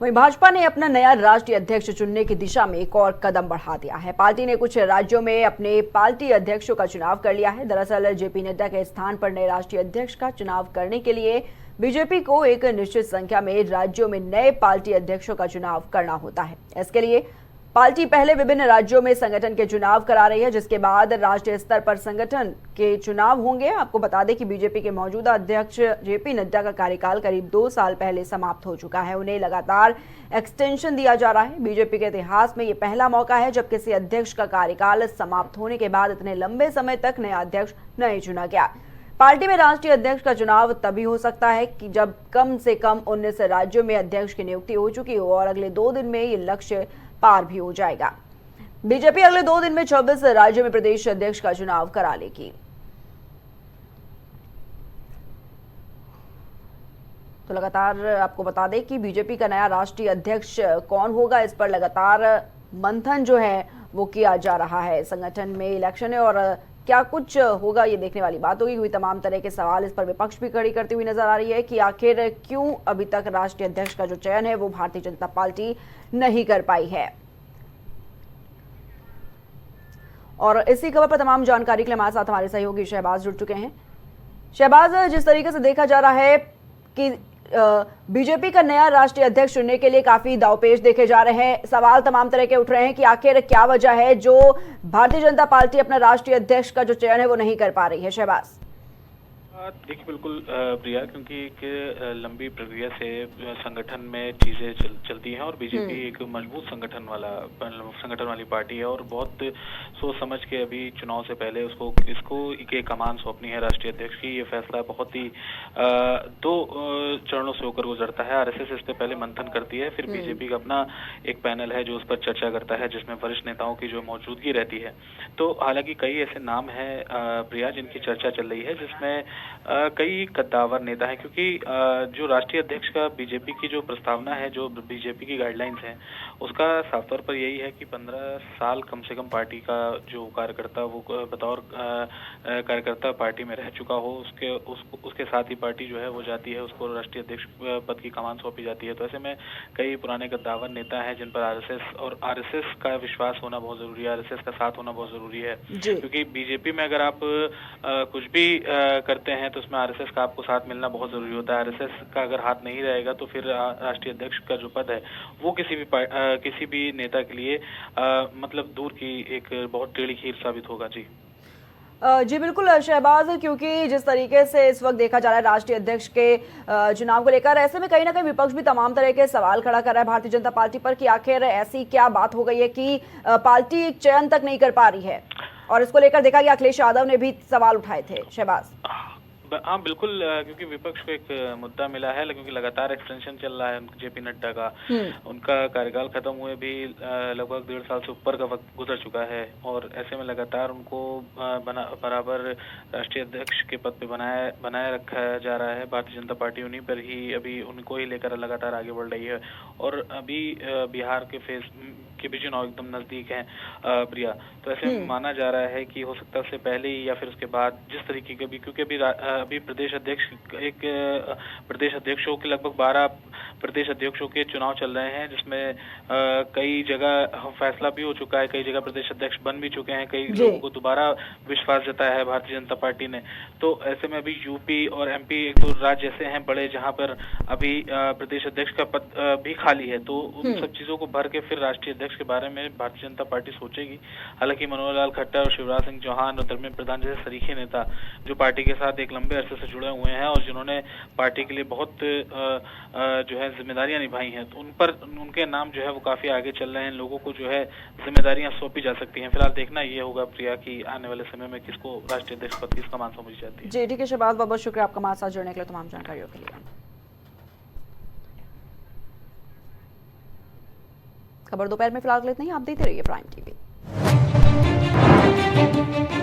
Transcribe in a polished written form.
वहीं भाजपा ने अपना नया राष्ट्रीय अध्यक्ष चुनने की दिशा में एक और कदम बढ़ा दिया है। पार्टी ने कुछ राज्यों में अपने पार्टी अध्यक्षों का चुनाव कर लिया है। दरअसल जेपी नड्डा के स्थान पर नए राष्ट्रीय अध्यक्ष का चुनाव करने के लिए बीजेपी को एक निश्चित संख्या में राज्यों में नए पार्टी अध्यक्षों का चुनाव करना होता है। इसके लिए पार्टी पहले विभिन्न राज्यों में संगठन के चुनाव करा रही है, जिसके बाद राष्ट्रीय स्तर पर संगठन के चुनाव होंगे। आपको बता दें कि बीजेपी के मौजूदा अध्यक्ष जेपी नड्डा का कार्यकाल करीब 2 साल पहले समाप्त हो चुका है। उन्हें लगातार एक्सटेंशन दिया जा रहा है। बीजेपी के इतिहास में ये पहला मौका है जब किसी अध्यक्ष का कार्यकाल समाप्त होने के बाद इतने लंबे समय तक नया अध्यक्ष नहीं चुना गया। पार्टी में राष्ट्रीय अध्यक्ष का चुनाव तभी हो सकता है कि जब कम से कम 19 राज्यों में अध्यक्ष की नियुक्ति हो चुकी हो और अगले 2 दिन में ये लक्ष्य पार भी हो जाएगा। बीजेपी अगले 2 दिन में 26 राज्यों में प्रदेश अध्यक्ष का चुनाव करा लेगी। तो लगातार आपको बता दें कि बीजेपी का नया राष्ट्रीय अध्यक्ष कौन होगा, इस पर लगातार मंथन जो है वो किया जा रहा है। संगठन में इलेक्शन है और क्या कुछ होगा ये देखने वाली बात होगी। हुई तमाम तरह के सवाल इस पर विपक्ष भी खड़ी करती हुई नजर आ रही है कि आखिर क्यों अभी तक राष्ट्रीय अध्यक्ष का जो चयन है वो भारतीय जनता पार्टी नहीं कर पाई है। और इसी खबर पर तमाम जानकारी के लिए हमारे साथ हमारे सहयोगी शहबाज जुड़ चुके हैं। शहबाज, जिस तरीके से देखा जा रहा है कि बीजेपी का नया राष्ट्रीय अध्यक्ष चुनने के लिए काफी दांवपेच देखे जा रहे हैं, सवाल तमाम तरह के उठ रहे हैं कि आखिर क्या वजह है जो भारतीय जनता पार्टी अपना राष्ट्रीय अध्यक्ष का जो चयन है वो नहीं कर पा रही है। शहबाज, देखिए बिल्कुल प्रिया, क्योंकि एक लंबी प्रक्रिया से संगठन में चीजें चलती हैं और बीजेपी एक मजबूत संगठन वाली पार्टी है और बहुत सोच समझ के अभी चुनाव से पहले इसको एक कमान सौंपनी है राष्ट्रीय अध्यक्ष की। ये फैसला बहुत ही 2 चरणों से होकर गुजरता है। आरएसएस इससे पहले मंथन करती है, फिर बीजेपी का अपना एक पैनल है जो उस पर चर्चा करता है, जिसमें वरिष्ठ नेताओं की जो मौजूदगी रहती है। तो हालांकि कई ऐसे नाम हैं प्रिया जिनकी चर्चा चल रही है, जिसमें कई कद्दावर नेता हैं, क्योंकि जो राष्ट्रीय अध्यक्ष का बीजेपी की जो प्रस्तावना है, जो बीजेपी की गाइडलाइंस हैं, उसका साफ तौर पर यही है कि 15 साल कम से कम पार्टी का जो कार्यकर्ता वो बतौर कार्यकर्ता पार्टी में रह चुका हो, उसके साथ ही पार्टी जो है वो जाती है, उसको राष्ट्रीय अध्यक्ष पद की कमान सौंपी जाती है। तो ऐसे में कई पुराने कद्दावर नेता हैं जिन पर आरएसएस का विश्वास होना बहुत जरूरी है, आरएसएस का साथ होना बहुत जरूरी है। क्योंकि बीजेपी में अगर आप कुछ भी करते हैं तो उसमें आरएसएस का आपको साथ मिलना बहुत जरूरी होता है। आरएसएस का अगर हाथ नहीं रहेगा तो फिर राष्ट्रीय अध्यक्ष का जो पद है वो किसी भी नेता के लिए मतलब दूर की एक बहुत टेढ़ी खीर साबित होगा। जी बिल्कुल शहबाज, क्योंकि जिस तरीके से इस वक्त देखा जा रहा है राष्ट्रीय अध्यक्ष के चुनाव को लेकर, ऐसे में कहीं ना कहीं विपक्ष भी तमाम तरह के सवाल खड़ा कर रहा है भारतीय जनता पार्टी पर कि आखिर ऐसी क्या बात हो गई है कि पार्टी चयन तक नहीं कर पा रही है। और इसको लेकर देखा गया अखिलेश यादव ने भी सवाल उठाए थे। शहबाज, हाँ बिल्कुल, क्योंकि विपक्ष को एक मुद्दा मिला है, क्योंकि लगातार एक्सटेंशन चल रहा है जेपी नड्डा का। उनका कार्यकाल खत्म हुए भी लगभग 1.5 साल से ऊपर का वक्त गुजर चुका है और ऐसे में लगातार उनको बराबर राष्ट्रीय अध्यक्ष के पद पे बनाए रखा जा रहा है। भारतीय जनता पार्टी उन्हीं पर ही अभी उनको ही लेकर लगातार आगे बढ़ रही है और अभी बिहार के भी चुनाव एकदम नजदीक हैं प्रिया। तो ऐसे में माना जा रहा है कि हो सकता है उससे पहले ही या फिर उसके बाद जिस तरीके के भी, क्योंकि अभी प्रदेश अध्यक्षों के लगभग 12 प्रदेश अध्यक्षों के चुनाव चल रहे हैं, जिसमें कई जगह फैसला भी हो चुका है, कई जगह प्रदेश अध्यक्ष बन भी चुके हैं, कई लोगों को दोबारा विश्वास जताया है भारतीय जनता पार्टी ने। तो ऐसे में अभी यूपी और एमपी 1-2 राज्य ऐसे हैं बड़े जहां पर अभी प्रदेश अध्यक्ष का पद भी खाली है। तो उन सब चीजों को भर के फिर राष्ट्रीय अध्यक्ष के बारे में भारतीय जनता पार्टी सोचेगी। हालांकि मनोहर लाल खट्टर और शिवराज सिंह चौहान और धर्मेंद्र प्रधान जैसे सरीखे नेता जो पार्टी के साथ एक लंबे अरसे से जुड़े हुए हैं और जिन्होंने पार्टी के लिए बहुत जो है जिम्मेदारियां निभाई हैं, तो उनके नाम जो है वो काफी आगे चल रहे हैं। लोगों को जो है जिम्मेदारियां सौंपी जा सकती हैं। फिलहाल देखना ये होगा प्रिया कि आने वाले समय में किसको राष्ट्रीय अध्यक्ष पद की कमान सौंपी जाती है। जी ठीक है शहबाज, बहुत बहुत शुक्रिया आपका हमारे साथ जुड़ने के लिए, तमाम जानकारियों के लिए। खबर दोपहर में फिलहाल इतना ही। आप देखते रहिए प्राइम टीवी।